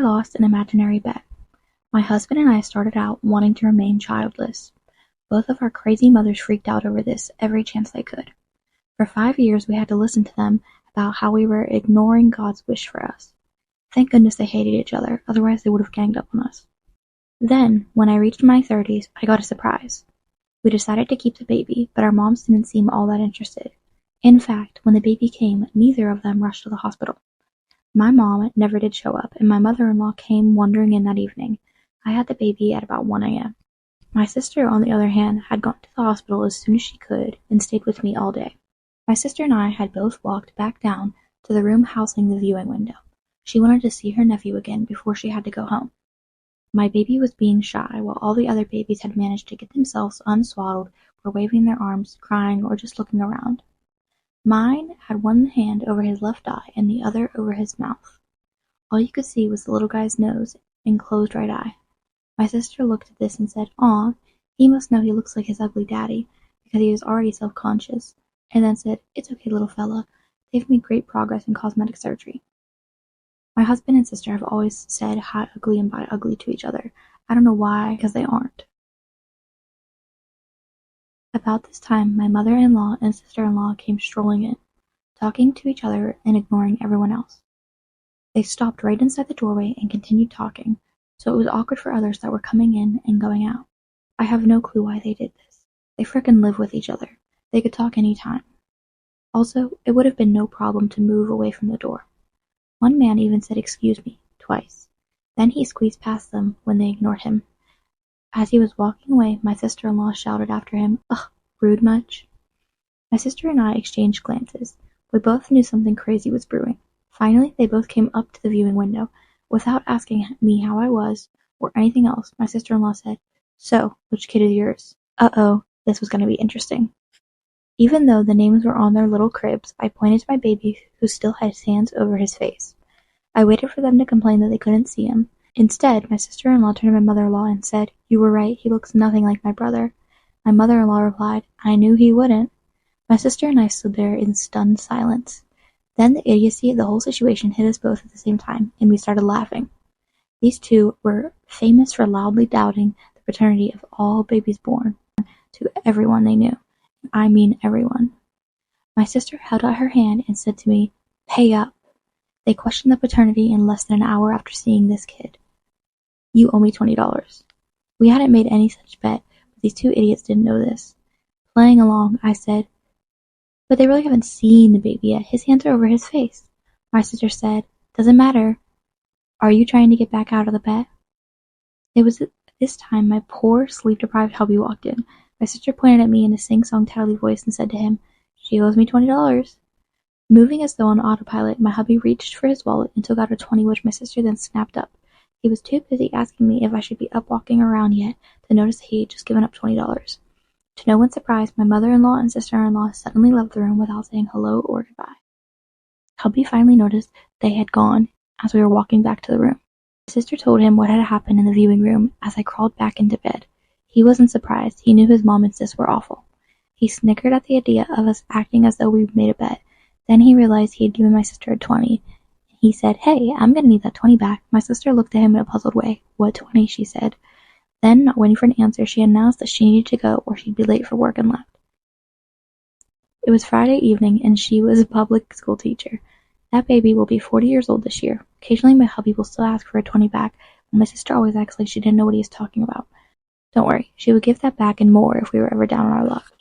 I lost an imaginary bet. My husband and I started out wanting to remain childless. Both of our crazy mothers freaked out over this every chance they could. For 5 years we had to listen to them about how we were ignoring God's wish for us. Thank goodness they hated each other, otherwise they would have ganged up on us. Then, when I reached my 30s, I got a surprise. We decided to keep the baby, but our moms didn't seem all that interested. In fact, when the baby came, neither of them rushed to the hospital. My mom never did show up, and my mother-in-law came wandering in that evening. I had the baby at about 1 a.m. My sister, on the other hand, had gone to the hospital as soon as she could and stayed with me all day. My sister and I had both walked back down to the room housing the viewing window. She wanted to see her nephew again before she had to go home. My baby was being shy, while all the other babies had managed to get themselves unswaddled, were waving their arms, crying, or just looking around. Mine had one hand over his left eye and the other over his mouth. All you could see was the little guy's nose and closed right eye. My sister looked at this and said, "Aw, he must know he looks like his ugly daddy," because he was already self-conscious, and then said, "It's okay, little fella. They've made great progress in cosmetic surgery." My husband and sister have always said hi ugly and bye ugly to each other. I don't know why, because they aren't. About this time, my mother-in-law and sister-in-law came strolling in, talking to each other and ignoring everyone else. They stopped right inside the doorway and continued talking, so it was awkward for others that were coming in and going out. I have no clue why they did this. They frickin' live with each other. They could talk any time. Also, it would have been no problem to move away from the door. One man even said "excuse me" twice. Then he squeezed past them when they ignored him. As he was walking away, my sister-in-law shouted after him, "Ugh, rude much?" My sister and I exchanged glances. We both knew something crazy was brewing. Finally, they both came up to the viewing window. Without asking me how I was, or anything else, my sister-in-law said, "So, which kid is yours?" Uh-oh, this was going to be interesting. Even though the names were on their little cribs, I pointed to my baby, who still had his hands over his face. I waited for them to complain that they couldn't see him. Instead, my sister-in-law turned to my mother-in-law and said, "You were right, he looks nothing like my brother." My mother-in-law replied, "I knew he wouldn't." My sister and I stood there in stunned silence. Then the idiocy of the whole situation hit us both at the same time, and we started laughing. These two were famous for loudly doubting the paternity of all babies born to everyone they knew. I mean everyone. My sister held out her hand and said to me, "Pay up." They questioned the paternity in less than an hour after seeing this kid. "You owe me $20. We hadn't made any such bet, but these two idiots didn't know this. Playing along, I said, "But they really haven't seen the baby yet. His hands are over his face." My sister said, "Doesn't matter. Are you trying to get back out of the bet?" It was at this time my poor, sleep-deprived hubby walked in. My sister pointed at me in a sing-song tattly voice and said to him, "She owes me $20. Moving as though on autopilot, my hubby reached for his wallet and took out a 20, which my sister then snapped up. He was too busy asking me if I should be up walking around yet to notice that he had just given up $20. To no one's surprise, my mother-in-law and sister-in-law suddenly left the room without saying hello or goodbye. Hubby finally noticed they had gone as we were walking back to the room. My sister told him what had happened in the viewing room as I crawled back into bed. He wasn't surprised. He knew his mom and sis were awful. He snickered at the idea of us acting as though we'd made a bet. Then he realized he had given my sister a 20. He said, "Hey, I'm going to need that 20 back." My sister looked at him in a puzzled way. "What 20?" she said. Then, not waiting for an answer, she announced that she needed to go or she'd be late for work and left. It was Friday evening, and she was a public school teacher. That baby will be 40 years old this year. Occasionally my hubby will still ask for a 20 back, but my sister always acts like she didn't know what he was talking about. Don't worry, she would give that back and more if we were ever down on our luck.